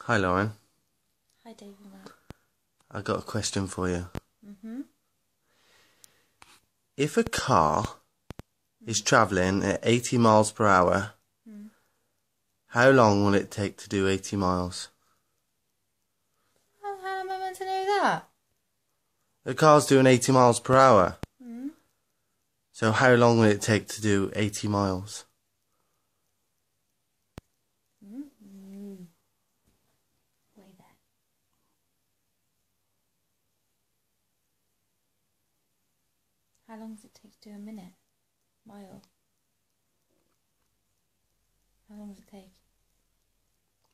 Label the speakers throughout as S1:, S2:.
S1: Hi Lauren,
S2: Hi David.
S1: I got a question for you.
S2: Mm-hmm.
S1: If a car is travelling at 80 miles per hour, how long will it take to do 80 miles?
S2: Oh, how am I meant to know that?
S1: The car's doing 80 miles per hour.
S2: Mm.
S1: So how long will it take to do 80 miles?
S2: Mm-hmm. Wait there. How long does it take to do a minute? Mile. How long does it take?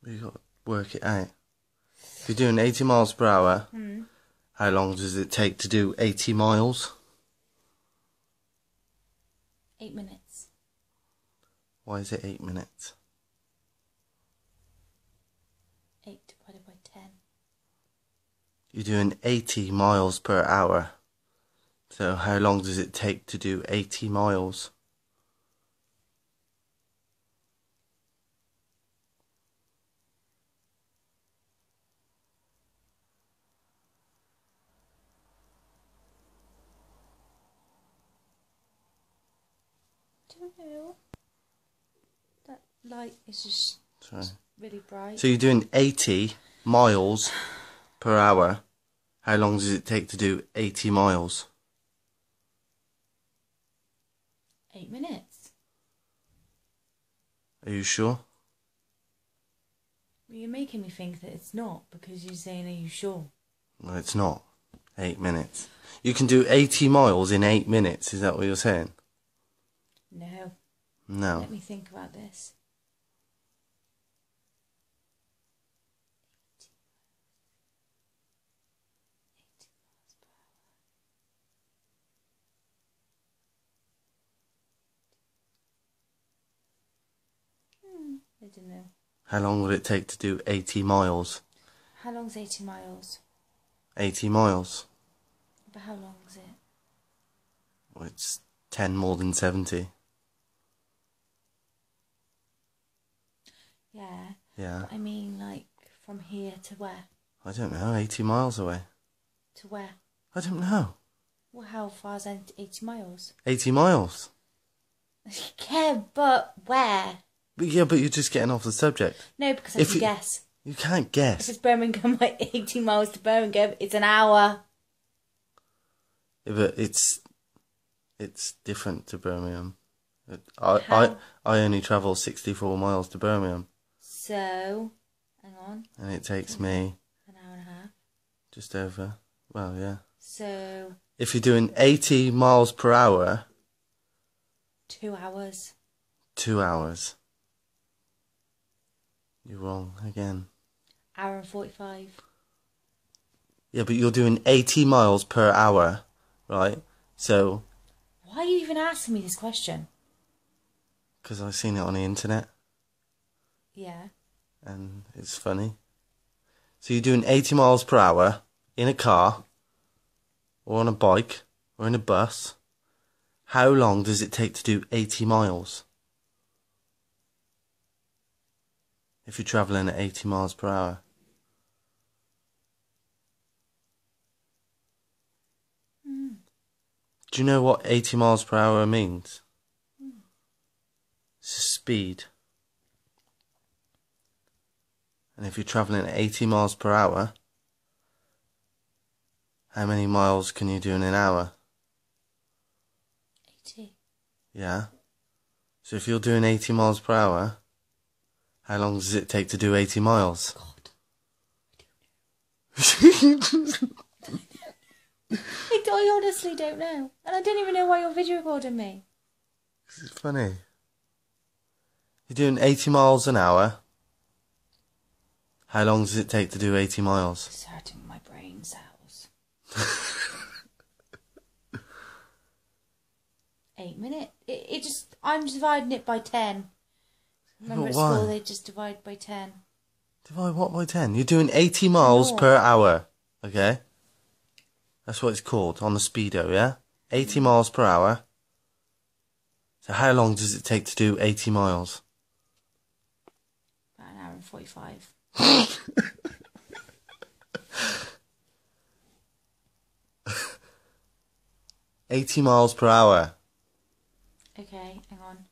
S1: You've got to work it out. If you're doing 80 miles per hour, how long does it take to do 80 miles?
S2: 8 minutes.
S1: Why is it 8 minutes?
S2: 8 divided by 10.
S1: You're doing 80 miles per hour. So how long does it take to do 80 miles?
S2: Don't know. That light is just really bright.
S1: So you're doing 80 miles per hour. How long does it take to do 80 miles?
S2: 8 minutes.
S1: Are you sure?
S2: Well, you're making me think that it's not because you're saying, are you sure?
S1: No, it's not. 8 minutes. You can do 80 miles in 8 minutes. Is that what you're saying?
S2: No.
S1: No.
S2: Let me think about this. 80 miles per hour. I don't know.
S1: How long will it take to do 80 miles?
S2: How long's 80 miles?
S1: 80 miles.
S2: But how long is it?
S1: Well, it's 10 more than 70.
S2: Yeah.
S1: Yeah.
S2: But I mean, like, from here to where?
S1: I don't know. 80 miles away.
S2: To where?
S1: I don't know.
S2: Well, how far is 80 miles?
S1: 80 miles.
S2: Yeah, but where?
S1: But yeah, but you're just getting off the subject.
S2: No, because I can guess.
S1: You can't
S2: If
S1: guess.
S2: it's Birmingham, like 80 miles to Birmingham, it's an hour.
S1: Yeah, but it's different to Birmingham. I only travel 64 miles to Birmingham.
S2: So, hang on.
S1: And it takes me
S2: An hour and a half.
S1: just over, well, yeah.
S2: So,
S1: If you're doing 80 miles per hour,
S2: 2 hours.
S1: 2 hours. You're wrong again.
S2: Hour and 45.
S1: Yeah, but you're doing 80 miles per hour, right? So,
S2: Why are you even asking me this question?
S1: because I've seen it on the internet
S2: Yeah.
S1: and it's funny. So you're doing 80 miles per hour in a car or on a bike or in a bus. How long does it take to do 80 miles? If you're travelling at 80 miles per hour. Do you know what 80 miles per hour means? It's a speed. And if you're travelling at 80 miles per hour, how many miles can you do in an hour?
S2: 80.
S1: Yeah. So if you're doing 80 miles per hour, how long does it take to do 80 miles?
S2: God. I honestly don't know. And I don't even know why you're video recording me.
S1: It's funny. You're doing 80 miles an hour. How long does it take to do 80 miles?
S2: It's hurting my brain cells. 8 minutes. It just, I'm dividing it by 10. Remember at school they just divide by 10.
S1: Divide what by 10? You're doing 80 miles per hour. Okay? That's what it's called on the speedo, yeah? 80 miles per hour. So how long does it take to do 80 miles?
S2: About an hour and 45.
S1: $80 miles per hour.
S2: Okay, hang on.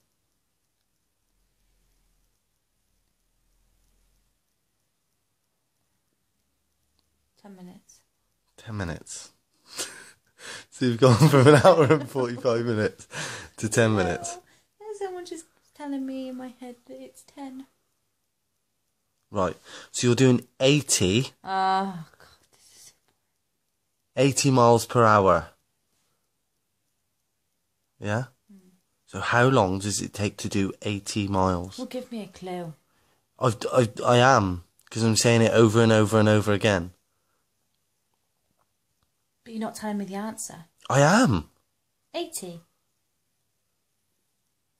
S2: 10 minutes.
S1: 10 minutes. So you've gone from an hour and 45 minutes to 10 minutes.
S2: Someone just telling me in my head that it's 10.
S1: Right. So you're doing 80.
S2: Oh, God, this is...
S1: 80 miles per hour. Yeah? So how long does it take to do 80 miles?
S2: Well, give me a clue.
S1: I am, because I'm saying it over and over and over again.
S2: But you're not telling me the answer.
S1: I am.
S2: 80.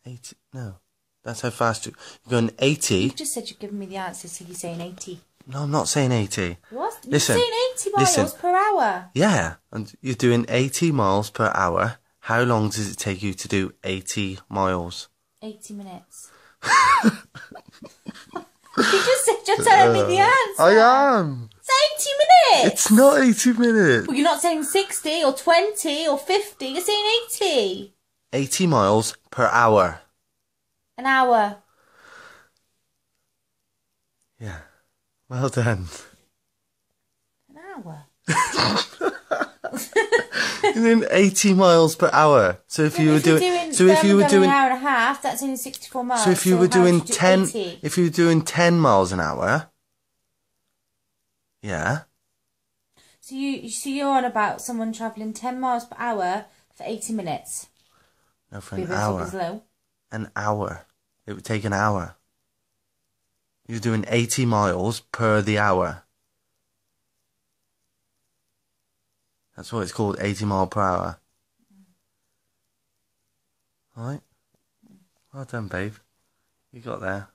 S1: 80. No. That's how fast you're going 80.
S2: You've just said you've given me the answer, so you're saying 80.
S1: No, I'm not saying 80.
S2: What? You're
S1: Listen,
S2: saying 80 miles per hour.
S1: Yeah, and you're doing 80 miles per hour. How long does it take you to do 80 miles?
S2: 80 minutes. You just said you're telling me the answer.
S1: I am.
S2: It's 80 minutes.
S1: It's not 80 minutes.
S2: Well, you're not saying 60 or 20 or 50. You're saying 80.
S1: 80 miles per hour.
S2: An hour.
S1: Yeah. Well done.
S2: An hour.
S1: You're doing 80 miles per hour. So if you were doing, so if you were doing
S2: an hour and a half, that's only 64 miles.
S1: So if you were doing 10,
S2: 80?
S1: if you were doing 10 miles an hour, yeah.
S2: So you're on about someone travelling 10 miles per hour for 80 minutes.
S1: No, for an hour. An hour. It would take an hour. You're doing 80 miles per the hour. That's what it's called, 80 mile per hour. Alright? Well done, babe. You got there.